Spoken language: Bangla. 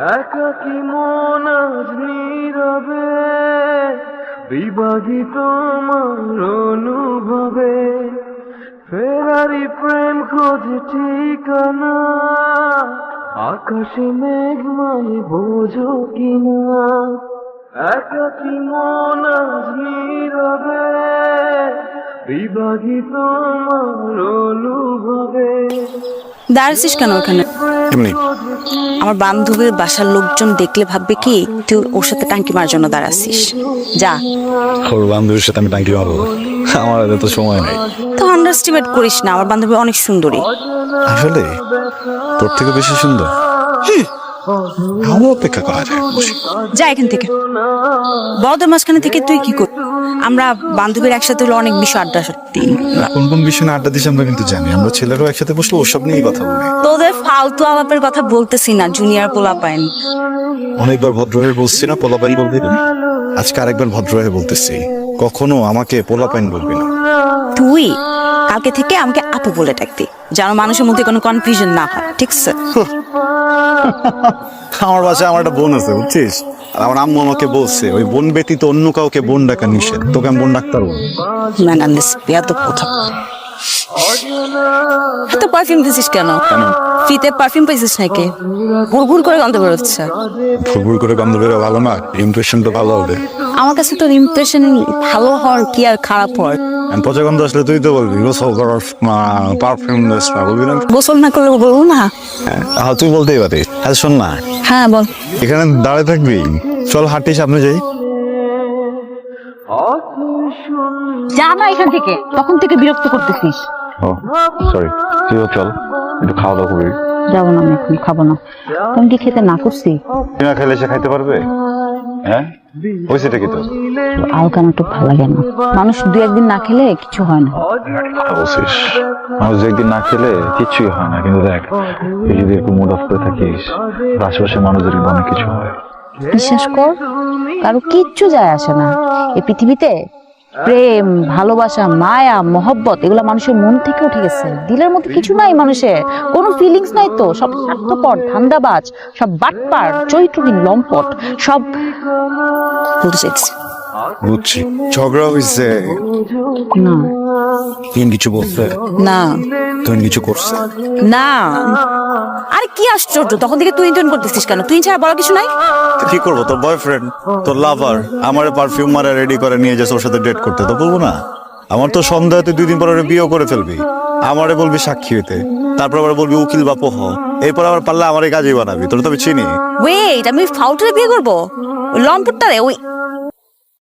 একাকী মন আজ নীরবে বিভাগী তোমার অনুভবে ফেরারি প্রেম খোঁজে ঠিকানা আকাশে মেঘমালি বোঝো কিনা একাকী মন আজ নীরবে বিভাগী তোমার অনুভবে। দাঁড়াচ্ছিস কেন ওখানে? এমনি। আমার বান্ধবীর বাসার লোকজন দেখলে ভাববে কি তুই ওর সাথে টাঙ্কি মারার জন্য দাঁড়াচ্ছিস। যা। ওর বান্ধবীর সাথে আমি টাঙ্কি মারবো? আমার হাতে তো সময় নেই। তো আন্ডারস্টিমেট করিস না, আমার বান্ধবী অনেক সুন্দরী। আসলে তোর থেকে বেশি সুন্দর? ভালো অপেক্ষা করা যায়। যা এখান থেকে। বড়দের মাঝখানে থেকে তুই কি কর? আমরা বান্ধবীর একসাথে হলে অনেক বিষয় আড্ডা সত্যি। কোন কোন বিষয় নিয়ে আড্ডা দিছি আমরা কিন্তু জানি। আমরা ছেলেরাও একসাথে বসলে ওসব নিয়েই কথা বলি। তোদের ফালতু আলাপের কথা বলতেছি না, জুনিয়র পোলা পাইন। অনেকবার ভদ্র হয়ে বলছি না পোলাপাইন বলবি না? আজকে আরেকবার ভদ্র হয়ে বলতেছি, কখনো আমাকে পোলাপাইন বলবি না। তুই কালকে থেকে আমাকে আপু বলে ডাকবি, যেন মানুষের মধ্যে কোনো কনফিউশন না হয়, ঠিক আছে? আমার বাসায় আমার একটা বোন আছে, বুঝছিস? আর আমার আম্মু আমাকে বলছে ওই বোন ব্যতীত অন্য কাউকে বোন ডাকা নিষেধ। তোকে আমি বোন ডাকতে পারবো? ম্যানালিস বিয়া তো কথা। এত পারফিউম দিছিস কেন? ফিতে পারফিউম পাইছিস নাকি? গুড়গুড় করে গন্ধ বেরোচ্ছে। ফুরফুর করে গন্ধ বেরো ভালো না, ইমপ্রেশনটা ভালো হবে। আমার কাছে তোর ইমপ্রেশন ভালো হওয়ার কি আর খারাপ হওয়ার? পচা গন্ধ আসলে তুই তো বলবি গোসল করার পারফিউম বলবি না? গোসল না করলে বলবো না? হ্যাঁ তুই বলতেই পারিস। হ্যাঁ শোন না, হ্যাঁ বল। এখানে দাঁড়ায় থাকবি? চল হাঁটি, সামনে যাই। যা না এখান থেকে, তখন থেকে বিরক্ত করতেছিস। ও সরি, তুইও চল, একটু খাওয়া দাওয়া করবি। যাবো না, আমি এখন খাবো না। তুমি কি খেতে না করছি? তুই না খেলে সে খাইতে পারবে? হ্যাঁ হয়েছেটা কি তোর? আলকা নাটক ভালো লাগে না। মানুষ দু একদিন না খেলে কিছু হয় না। কথা বলছিস, মানুষ দু একদিন না খেলে কিচ্ছুই হয় না, কিন্তু দেখ তুই যদি একটু মুড অফ করে থাকিস, আশেপাশে মানুষদের কিন্তু অনেক কিছু হয়। বিশ্বাস কর, কারো কিচ্ছু যায় আসে না এই পৃথিবীতে। প্রেম, ভালোবাসা, মায়া, মহব্বত এগুলা মানুষের মন থেকে উঠে গেছে। দিলের মধ্যে কিছু নাই, মানুষের কোনো ফিলিংস নাই তো। সব স্বার্থপর, ধান্দাবাজ, সব বাটপার, চরিত্রহীন, লম্পট, সব বলতে চাইছি বুঝছি, ঝগড়া হয়েছে না। তুই কিছু বলছে না তুই কিছু করছে না। আরে কি আশ্চর্য, তখন থেকে তুই ইন্টার্ন করতেছিস কেন? তুই ছাড়া বলার কিছু নাই? কি করবো? তোর বয়ফ্রেন্ড, তোর লাভার আমারে পারফিউম মারা রেডি করে নিয়ে যাচ্ছে ওর সাথে ডেট করতে, তো বলবো না? আমার তো সন্দেহ তুই 2 দিন পর বিয়েও করে ফেলবি। আমারে বলবি সাক্ষী হইতে, তারপর আবার বলবি উকিল বাপ হ, এরপর আবার পারলে আমার এই কাজই বানাবি। তোর তো আমি চিনি। ওয়েট, আমি ফাউটারে বিয়ে করবো? ওই লম্পটটারে, ওই